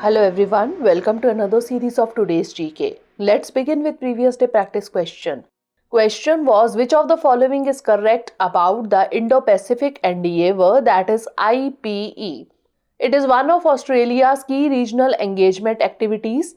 Hello everyone, welcome to another series of today's GK. Let's begin with previous day practice question. Question was, which of the following is correct about the Indo-Pacific Endeavour, that is IPE? It is one of Australia's key regional engagement activities.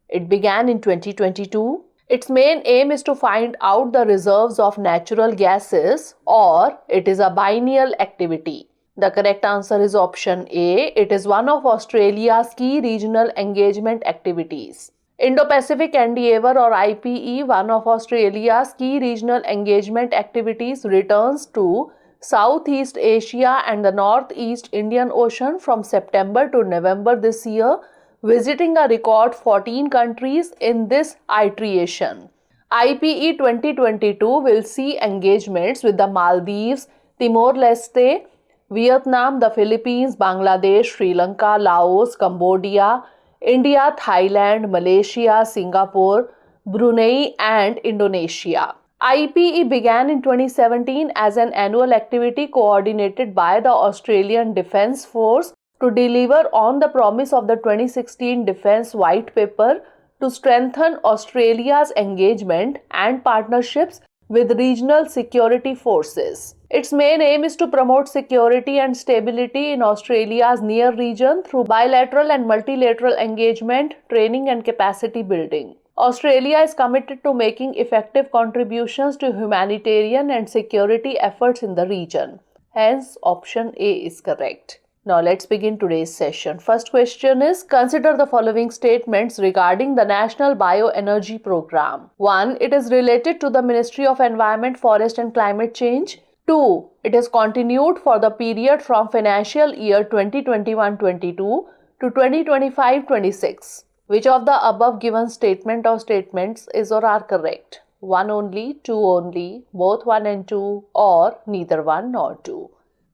It began in 2022. Its main aim is to find out the reserves of natural gases, or it is a biennial activity. The correct answer is option A. It is one of Australia's key regional engagement activities. Indo-Pacific Endeavour or IPE, one of Australia's key regional engagement activities, returns to Southeast Asia and the Northeast Indian Ocean from September to November this year, visiting a record 14 countries in this iteration. IPE 2022 will see engagements with the Maldives, Timor-Leste, Vietnam, the Philippines, Bangladesh, Sri Lanka, Laos, Cambodia, India, Thailand, Malaysia, Singapore, Brunei, and Indonesia. IPE began in 2017 as an annual activity coordinated by the Australian Defence Force to deliver on the promise of the 2016 Defence White Paper to strengthen Australia's engagement and partnerships with regional security forces. Its main aim is to promote security and stability in Australia's near region through bilateral and multilateral engagement, training and capacity building. Australia is committed to making effective contributions to humanitarian and security efforts in the region. Hence, option A is correct. Now let's begin today's session. First question is, consider the following statements regarding the National Bioenergy Program. 1. It is related to the Ministry of Environment, Forest and Climate Change. 2. It is continued for the period from financial year 2021-22 to 2025-26. Which of the above given statement or statements is or are correct? 1 only, 2 only, both 1 and 2, or neither 1 nor 2.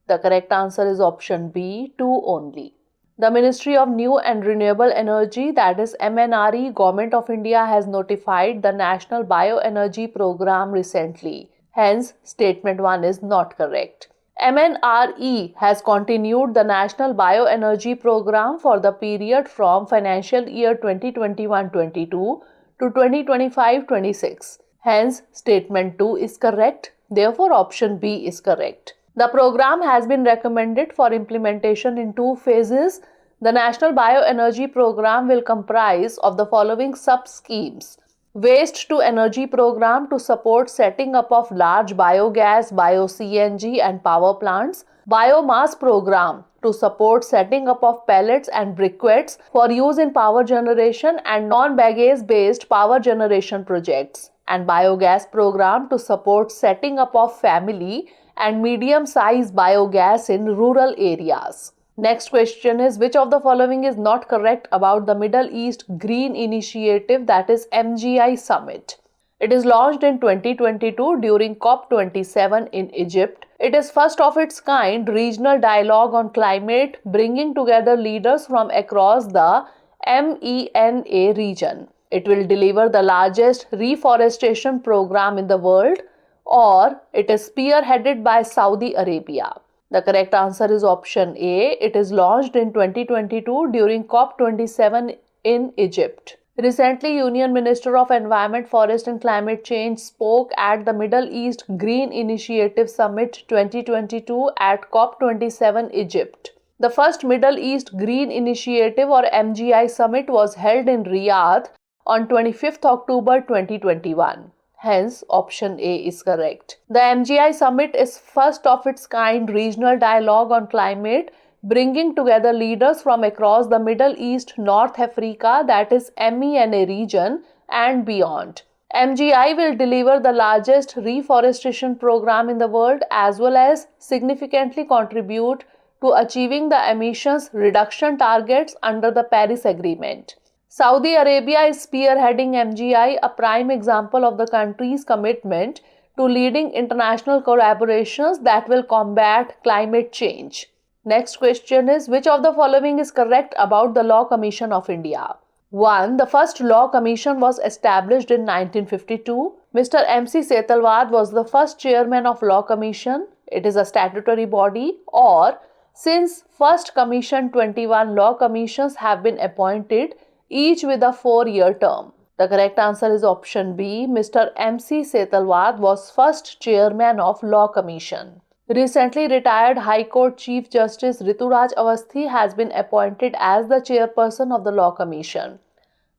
The correct answer is option B, 2 only. The Ministry of New and Renewable Energy, that is MNRE, Government of India has notified the National Bioenergy Program recently. Hence, statement 1 is not correct. MNRE has continued the National Bioenergy Program for the period from financial year 2021-22 to 2025-26. Hence, statement 2 is correct. Therefore, option B is correct. The program has been recommended for implementation in 2 phases. The National Bioenergy Program will comprise of the following sub-schemes. Waste to Energy Program to support setting up of large biogas, bio-CNG and power plants. Biomass Program to support setting up of pellets and briquettes for use in power generation and non-bagasse based power generation projects. And Biogas Program to support setting up of family and medium-sized biogas in rural areas. Next question is, which of the following is not correct about the Middle East Green Initiative, that is MGI Summit? It is launched in 2022 during COP27 in Egypt. It is first of its kind regional dialogue on climate, bringing together leaders from across the MENA region. It will deliver the largest reforestation program in the world, or it is spearheaded by Saudi Arabia. The correct answer is option A. It is launched in 2022 during COP27 in Egypt. Recently, Union Minister of Environment, Forest and Climate Change spoke at the Middle East Green Initiative Summit 2022 at COP27 Egypt. The first Middle East Green Initiative or MGI Summit was held in Riyadh on 25th October 2021. Hence, option A is correct. The MGI Summit is first of its kind regional dialogue on climate, bringing together leaders from across the Middle East, North Africa, that is MENA region, and beyond. MGI will deliver the largest reforestation program in the world as well as significantly contribute to achieving the emissions reduction targets under the Paris Agreement. Saudi Arabia is spearheading MGI, a prime example of the country's commitment to leading international collaborations that will combat climate change. Next question is, which of the following is correct about the Law Commission of India? 1. The first Law Commission was established in 1952. Mr. M.C. Setalvad was the first chairman of Law Commission. It is a statutory body. Or Since first commission, 21 law commissions have been appointed, each with a 4-year term. The correct answer is option B. Mr. M.C. Setalwad was first chairman of Law Commission. Recently retired High Court Chief Justice Rituraj Awasthi has been appointed as the chairperson of the Law Commission.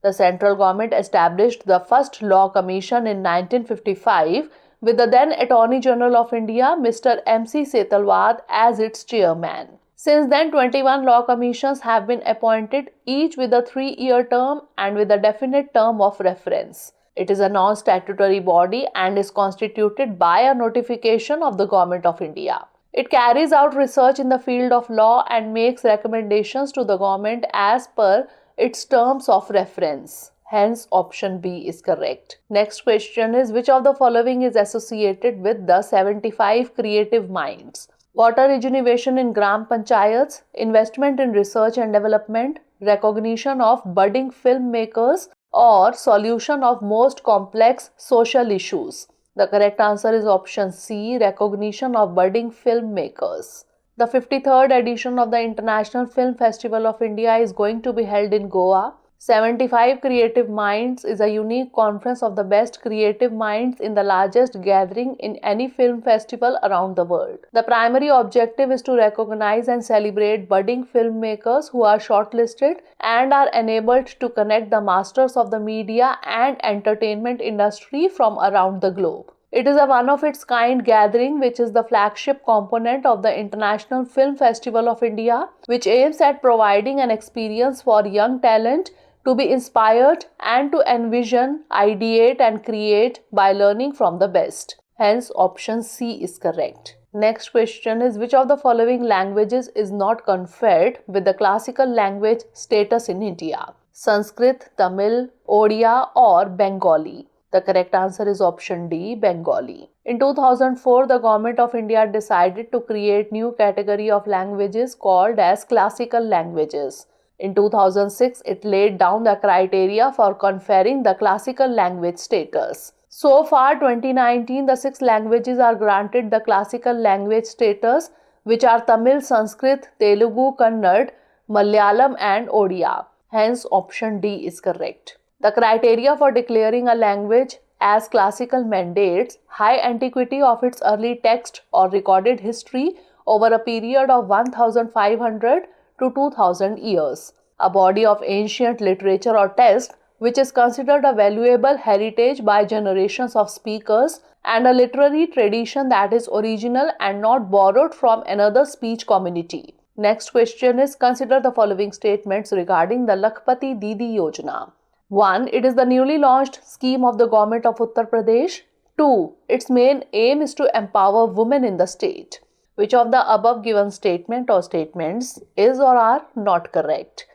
The central government established the first Law Commission in 1955 with the then Attorney General of India, Mr. M.C. Setalwad, as its chairman. Since then, 21 law commissions have been appointed, each with a 3-year term and with a definite term of reference. It is a non-statutory body and is constituted by a notification of the Government of India. It carries out research in the field of law and makes recommendations to the government as per its terms of reference. Hence, option B is correct. Next question is, which of the following is associated with the 75 creative minds? Water regeneration in Gram Panchayats, investment in research and development, recognition of budding filmmakers, or solution of most complex social issues. The correct answer is option C, recognition of budding filmmakers. The 53rd edition of the International Film Festival of India is going to be held in Goa. 75 Creative Minds is a unique conference of the best creative minds in the largest gathering in any film festival around the world. The primary objective is to recognize and celebrate budding filmmakers who are shortlisted and are enabled to connect the masters of the media and entertainment industry from around the globe. It is a one-of-its-kind gathering which is the flagship component of the International Film Festival of India, which aims at providing an experience for young talent to be inspired and to envision, ideate and create by learning from the best. Hence, option C is correct. Next question is, which of the following languages is not conferred with the classical language status in India? Sanskrit, Tamil, Odia or Bengali? The correct answer is option D, Bengali. In 2004, the Government of India decided to create new category of languages called as classical languages. In 2006, it laid down the criteria for conferring the classical language status. So far, 2019, the 6 languages are granted the classical language status, which are Tamil, Sanskrit, Telugu, Kannada, Malayalam and Odia. Hence, option D is correct. The criteria for declaring a language as classical mandates high antiquity of its early text or recorded history over a period of 1500 to 2000 years, a body of ancient literature or text which is considered a valuable heritage by generations of speakers, and a literary tradition that is original and not borrowed from another speech community. Next question is, consider the following statements regarding the Lakhpati Didi Yojana. 1. It is the newly launched scheme of the government of Uttar Pradesh. 2. Its main aim is to empower women in the state. Which of the above given statement or statements is or are not correct?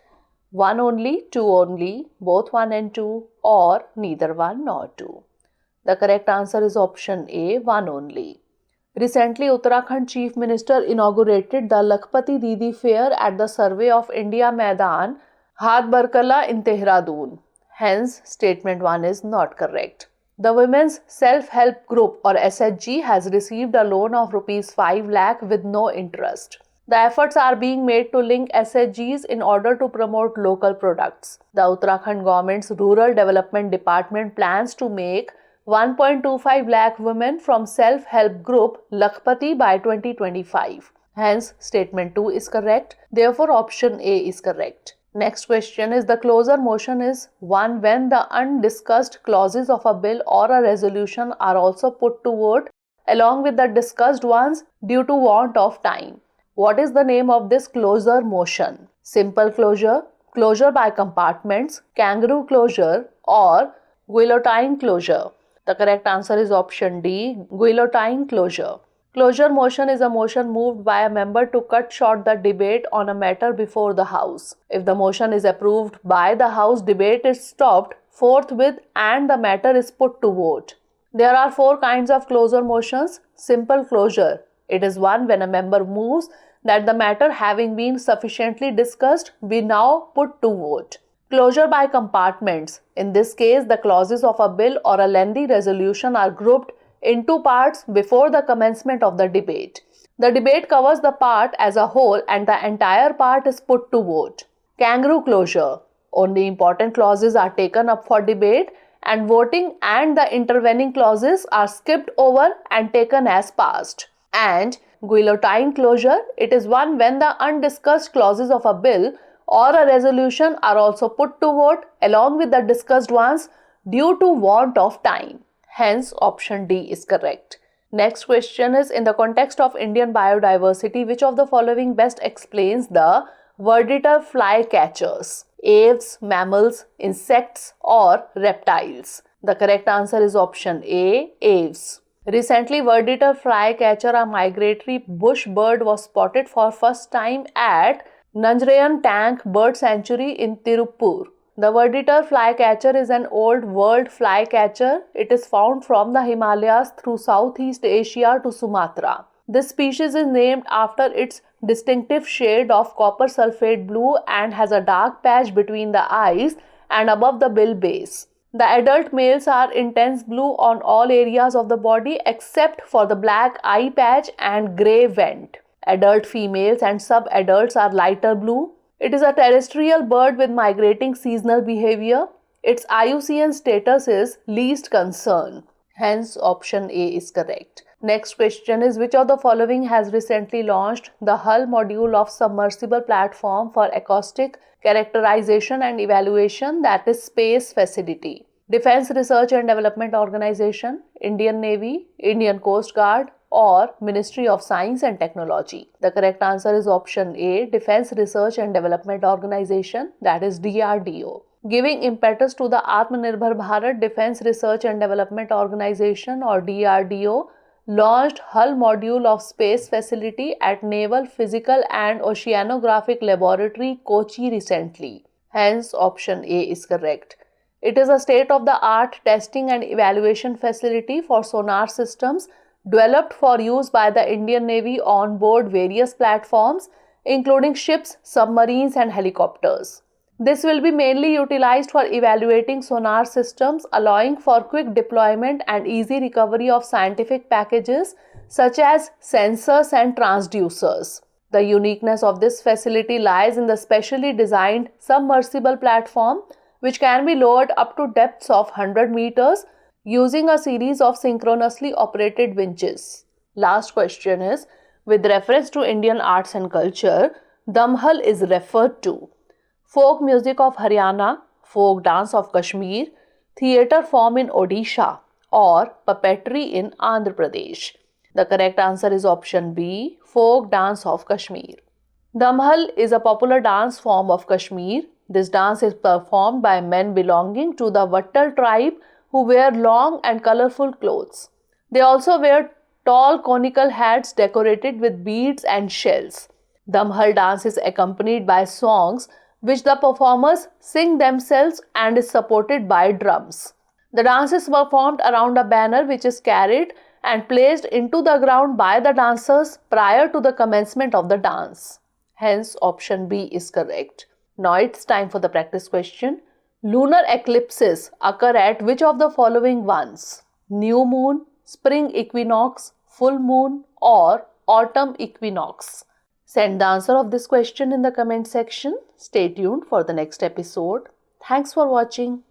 1 only, 2 only, both 1 and 2, or neither 1 nor 2. The correct answer is option A, 1 only. Recently, Uttarakhand Chief Minister inaugurated the Lakhpati Didi Fair at the Survey of India Maidan, Hadbarkala in Dehradun. Hence, statement 1 is not correct. The Women's Self-Help Group or SHG has received a loan of Rs 5 lakh with no interest. The efforts are being made to link SHGs in order to promote local products. The Uttarakhand government's Rural Development Department plans to make 1.25 lakh women from Self-Help Group Lakhpati by 2025. Hence, statement 2 is correct. Therefore, option A is correct. Next question is, the closer motion is one when the undiscussed clauses of a bill or a resolution are also put to vote along with the discussed ones due to want of time. What is the name of this closer motion? Simple closure, closure by compartments, kangaroo closure or guillotine closure? The correct answer is option D, guillotine closure. Closure motion is a motion moved by a member to cut short the debate on a matter before the House. If the motion is approved by the House, debate is stopped forthwith and the matter is put to vote. There are 4 kinds of closure motions. Simple closure. It is one when a member moves that the matter having been sufficiently discussed be now put to vote. Closure by compartments. In this case, the clauses of a bill or a lengthy resolution are grouped in 2 parts before the commencement of the debate. The debate covers the part as a whole and the entire part is put to vote. Kangaroo closure. Only important clauses are taken up for debate and voting, and the intervening clauses are skipped over and taken as passed. And guillotine closure. It is one when the undiscussed clauses of a bill or a resolution are also put to vote along with the discussed ones due to want of time. Hence, option D is correct. Next question is, in the context of Indian biodiversity, which of the following best explains the Verditor flycatchers? Aves, mammals, insects or reptiles? The correct answer is option A, aves. Recently, Verditor flycatcher, a migratory bush bird, was spotted for first time at Nanjarayan Tank Bird Sanctuary in Tirupur. The Verditor flycatcher is an old world flycatcher. It is found from the Himalayas through Southeast Asia to Sumatra. This species is named after its distinctive shade of copper sulfate blue and has a dark patch between the eyes and above the bill base. The adult males are intense blue on all areas of the body except for the black eye patch and grey vent. Adult females and sub-adults are lighter blue. It is a terrestrial bird with migrating seasonal behavior. Its IUCN status is least concern. Hence, option A is correct. Next question is, which of the following has recently launched the hull module of submersible platform for acoustic characterization and evaluation, that is Space Facility? Defense Research and Development Organization, Indian Navy, Indian Coast Guard or Ministry of Science and Technology? The correct answer is option A, Defense Research and Development Organization, that is DRDO. Giving impetus to the Atmanirbhar Bharat, Defense Research and Development Organization or DRDO launched hull module of space facility at Naval Physical and Oceanographic Laboratory, Kochi recently. Hence, option A is correct. It is a state-of-the-art testing and evaluation facility for sonar systems developed for use by the Indian Navy on board various platforms, including ships, submarines and helicopters. This will be mainly utilized for evaluating sonar systems, allowing for quick deployment and easy recovery of scientific packages such as sensors and transducers. The uniqueness of this facility lies in the specially designed submersible platform, which can be lowered up to depths of 100 meters using a series of synchronously operated winches. Last question is, with reference to Indian arts and culture, Damhal is referred to folk music of Haryana, folk dance of Kashmir, theatre form in Odisha or puppetry in Andhra Pradesh. The correct answer is option B, folk dance of Kashmir. Damhal is a popular dance form of Kashmir. This dance is performed by men belonging to the Vattal tribe who wear long and colorful clothes. They also wear tall conical hats decorated with beads and shells. Damhal dance is accompanied by songs which the performers sing themselves and is supported by drums. The dance is performed around a banner which is carried and placed into the ground by the dancers prior to the commencement of the dance. Hence, option B is correct. Now it's time for the practice question. Lunar eclipses occur at which of the following ones? New moon, spring equinox, full moon or autumn equinox? Send the answer of this question in the comment section. Stay tuned for the next episode. Thanks for watching.